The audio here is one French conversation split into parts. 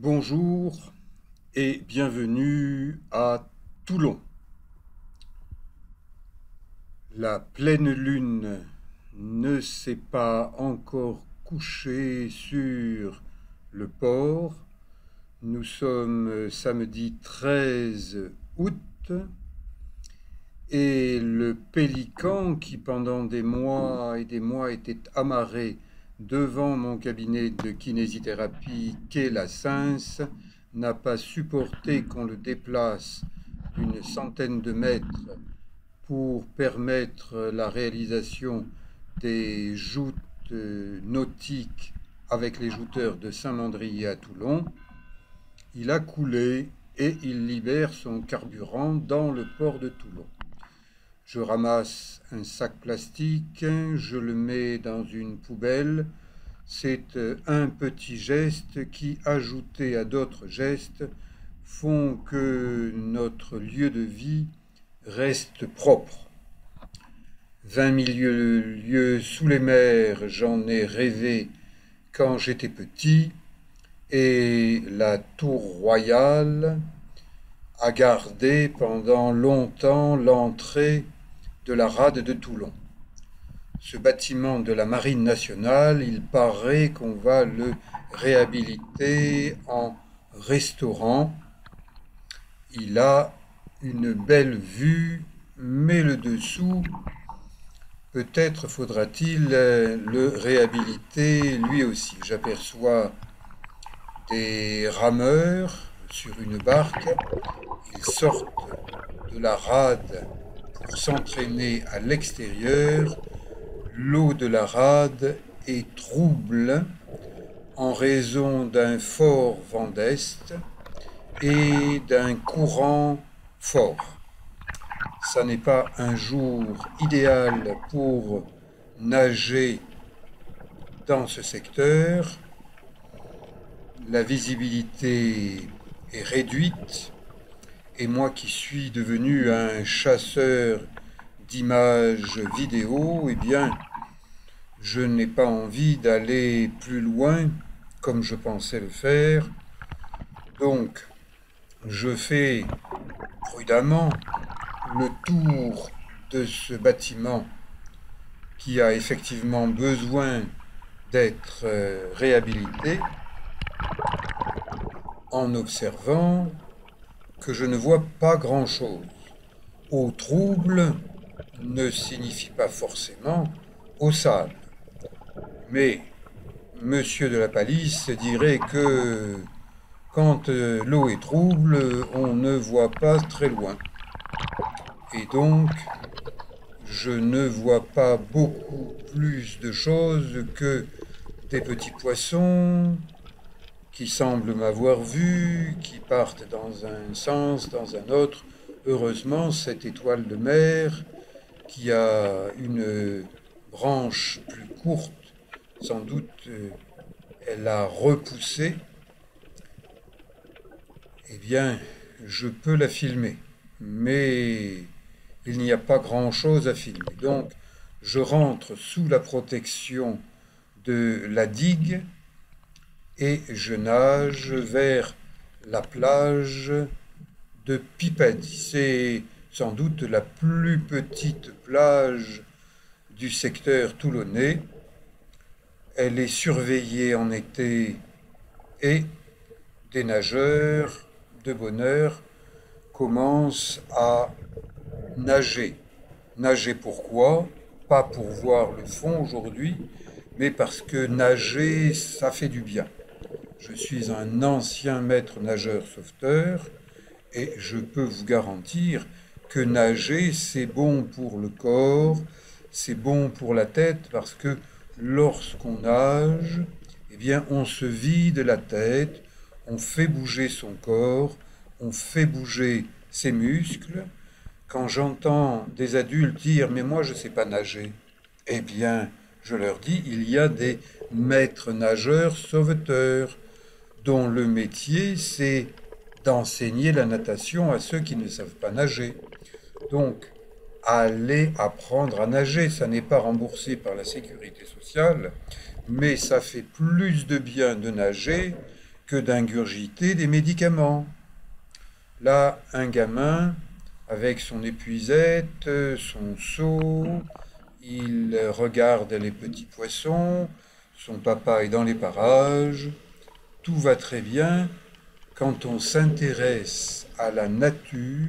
Bonjour et bienvenue à Toulon. La pleine lune ne s'est pas encore couchée sur le port. Nous sommes samedi 13 août et le pélican qui pendant des mois et des mois était amarré devant mon cabinet de kinésithérapie qu'est la Cince n'a pas supporté qu'on le déplace d'une centaine de mètres pour permettre la réalisation des joutes nautiques avec les jouteurs de Saint-Mandrier à Toulon. Il a coulé et il libère son carburant dans le port de Toulon. Je ramasse un sac plastique, je le mets dans une poubelle. C'est un petit geste qui, ajouté à d'autres gestes, font que notre lieu de vie reste propre. 20 000 lieues sous les mers, j'en ai rêvé quand j'étais petit, et la tour royale a gardé pendant longtemps l'entrée de la rade de Toulon. Ce bâtiment de la Marine nationale, il paraît qu'on va le réhabiliter en restaurant. Il a une belle vue, mais le dessous, peut-être faudra-t-il le réhabiliter lui aussi. J'aperçois des rameurs sur une barque. Ils sortent de la rade pour s'entraîner à l'extérieur. L'eau de la rade est trouble en raison d'un fort vent d'est et d'un courant fort. Ça n'est pas un jour idéal pour nager dans ce secteur. La visibilité est réduite et moi qui suis devenu un chasseur d'images vidéo, eh bien, je n'ai pas envie d'aller plus loin comme je pensais le faire. Donc, je fais prudemment le tour de ce bâtiment qui a effectivement besoin d'être réhabilité en observant que je ne vois pas grand-chose. Eau trouble ne signifie pas forcément eau sale. Mais Monsieur de la Palisse dirait que quand l'eau est trouble, on ne voit pas très loin. Et donc, je ne vois pas beaucoup plus de choses que des petits poissons qui semblent m'avoir vu, qui partent dans un sens, dans un autre. Heureusement, cette étoile de mer, qui a une branche plus courte, sans doute elle a repoussé, eh bien, je peux la filmer. Mais il n'y a pas grand-chose à filmer. Donc, je rentre sous la protection de la digue et je nage vers la plage de Pipède. C'est sans doute la plus petite plage du secteur toulonnais. Elle est surveillée en été et des nageurs de bonne heure commencent à nager. Nager pourquoi? Pas pour voir le fond aujourd'hui, mais parce que nager, ça fait du bien. Je suis un ancien maître nageur sauveteur et je peux vous garantir que nager, c'est bon pour le corps, c'est bon pour la tête parce que lorsqu'on nage, eh bien, on se vide la tête, on fait bouger son corps, on fait bouger ses muscles. Quand j'entends des adultes dire mais moi je ne sais pas nager, eh bien je leur dis il y a des maîtres nageurs sauveteurs dont le métier c'est d'enseigner la natation à ceux qui ne savent pas nager. Donc aller apprendre à nager, ça n'est pas remboursé par la sécurité sociale, mais ça fait plus de bien de nager que d'ingurgiter des médicaments. Là, un gamin, avec son épuisette, son seau, il regarde les petits poissons, son papa est dans les parages, tout va très bien quand on s'intéresse à la nature,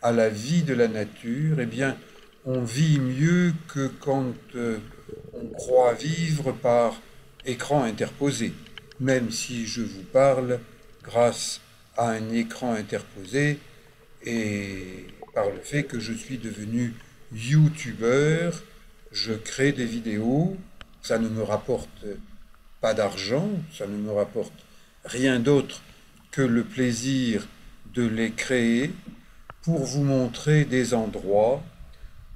à la vie de la nature, eh bien, on vit mieux que quand on croit vivre par écran interposé, même si je vous parle grâce à un écran interposé et par le fait que je suis devenu youtubeur, je crée des vidéos, ça ne me rapporte pas d'argent, ça ne me rapporte rien d'autre que le plaisir de les créer pour vous montrer des endroits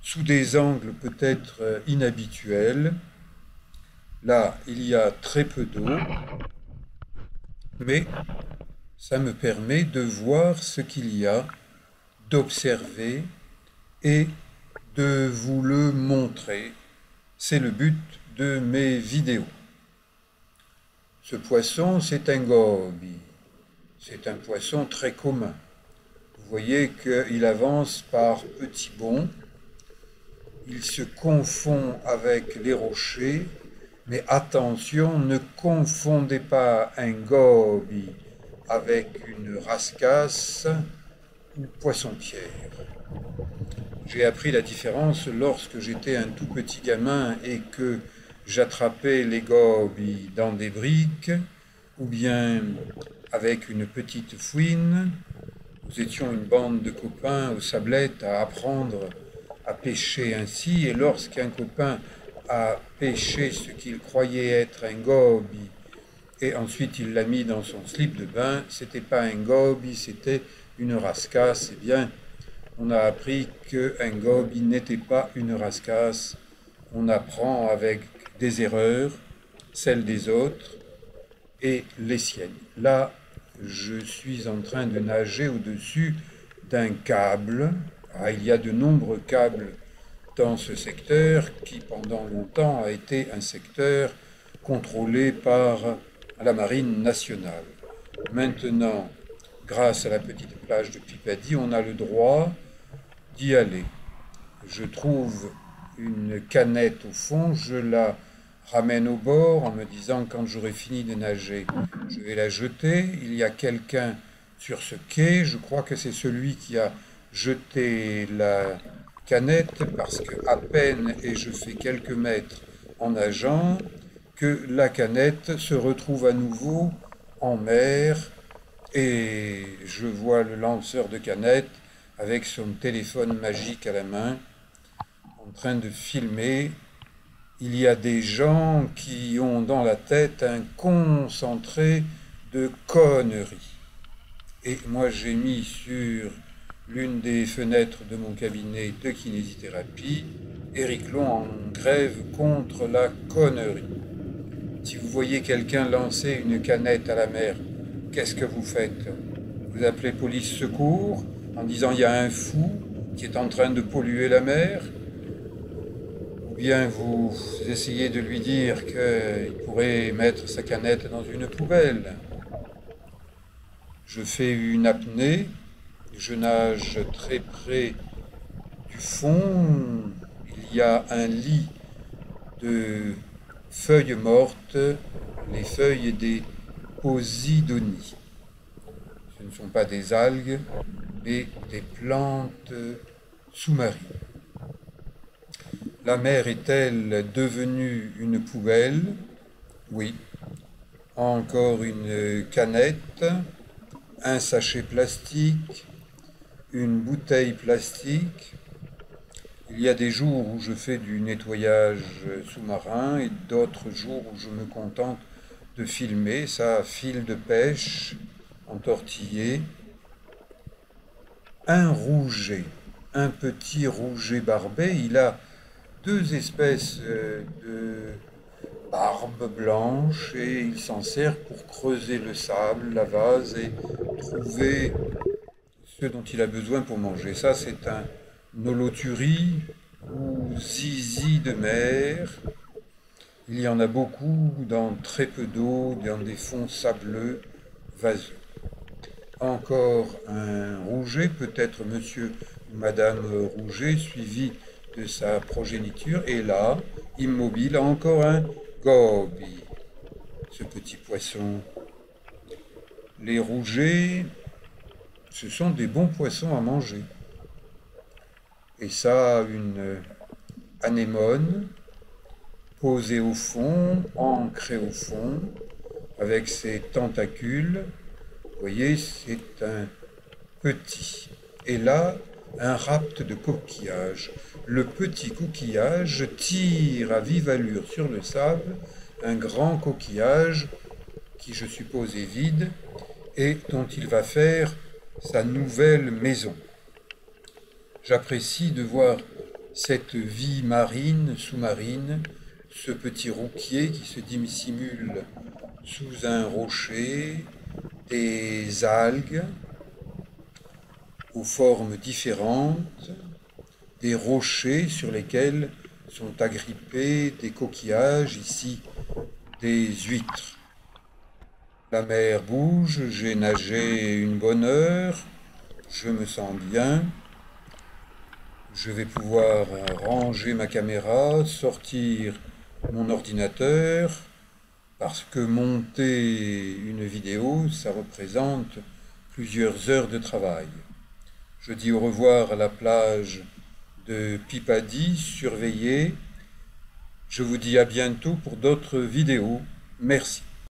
sous des angles peut-être inhabituels. Là, il y a très peu d'eau, mais ça me permet de voir ce qu'il y a, d'observer et de vous le montrer. C'est le but de mes vidéos. Ce poisson, c'est un goby. C'est un poisson très commun. Vous voyez qu'il avance par petits bonds. Il se confond avec les rochers. Mais attention, ne confondez pas un goby avec une rascasse ou poisson-pierre. J'ai appris la différence lorsque j'étais un tout petit gamin et que j'attrapais les gobies dans des briques ou bien avec une petite fouine. Nous étions une bande de copains aux sablettes à apprendre à pêcher ainsi, et lorsqu'un copain a pêché ce qu'il croyait être un goby et ensuite il l'a mis dans son slip de bain, c'était pas un goby, c'était une rascasse. Eh bien, on a appris qu'un goby n'était pas une rascasse. On apprend avec des erreurs, celles des autres et les siennes. Là, je suis en train de nager au-dessus d'un câble. Ah, il y a de nombreux câbles dans ce secteur qui, pendant longtemps, a été un secteur contrôlé par la Marine nationale. Maintenant, grâce à la petite plage de Pipadi, on a le droit d'y aller. Je trouve une canette au fond, je la ramène au bord en me disant quand j'aurai fini de nager, je vais la jeter. Il y a quelqu'un sur ce quai, je crois que c'est celui qui a jeté la canette parce que à peine et je fais quelques mètres en nageant que la canette se retrouve à nouveau en mer et je vois le lanceur de canette avec son téléphone magique à la main en train de filmer. Il y a des gens qui ont dans la tête un concentré de conneries. Et moi j'ai mis sur l'une des fenêtres de mon cabinet de kinésithérapie, Éric Long en grève contre la connerie. Si vous voyez quelqu'un lancer une canette à la mer, qu'est-ce que vous faites? Vous appelez police secours en disant il y a un fou qui est en train de polluer la mer? Ou bien vous essayez de lui dire qu'il pourrait mettre sa canette dans une poubelle? Je fais une apnée. Je nage très près du fond. Il y a un lit de feuilles mortes, les feuilles des posidonies. Ce ne sont pas des algues, mais des plantes sous-marines. La mer est-elle devenue une poubelle? Oui. Encore une canette, un sachet plastique, une bouteille plastique. Il y a des jours où je fais du nettoyage sous-marin et d'autres jours où je me contente de filmer. Ça, fil de pêche, entortillé. Un rouget, un petit rouget barbet. Il a deux espèces de barbe blanche et il s'en sert pour creuser le sable, la vase et trouver ce dont il a besoin pour manger. Ça, c'est un holothurie ou zizi de mer. Il y en a beaucoup dans très peu d'eau, dans des fonds sableux. vaseux. Encore un rouget, peut-être monsieur ou madame Rouget, suivi de sa progéniture, et là, immobile, encore un goby, ce petit poisson. Les rougets, ce sont des bons poissons à manger. Et ça, une anémone, posée au fond, ancrée au fond, avec ses tentacules. Vous voyez, c'est un petit. Et là, un rapt de coquillage. Le petit coquillage tire à vive allure sur le sable un grand coquillage qui, je suppose, est vide et dont il va faire sa nouvelle maison. J'apprécie de voir cette vie marine, sous-marine, ce petit rouquier qui se dissimule sous un rocher, des algues aux formes différentes, des rochers sur lesquels sont agrippés des coquillages, ici des huîtres. La mer bouge, j'ai nagé une bonne heure, je me sens bien. Je vais pouvoir ranger ma caméra, sortir mon ordinateur, parce que monter une vidéo, ça représente plusieurs heures de travail. Je dis au revoir à la plage de Pipadi, surveillée. Je vous dis à bientôt pour d'autres vidéos. Merci.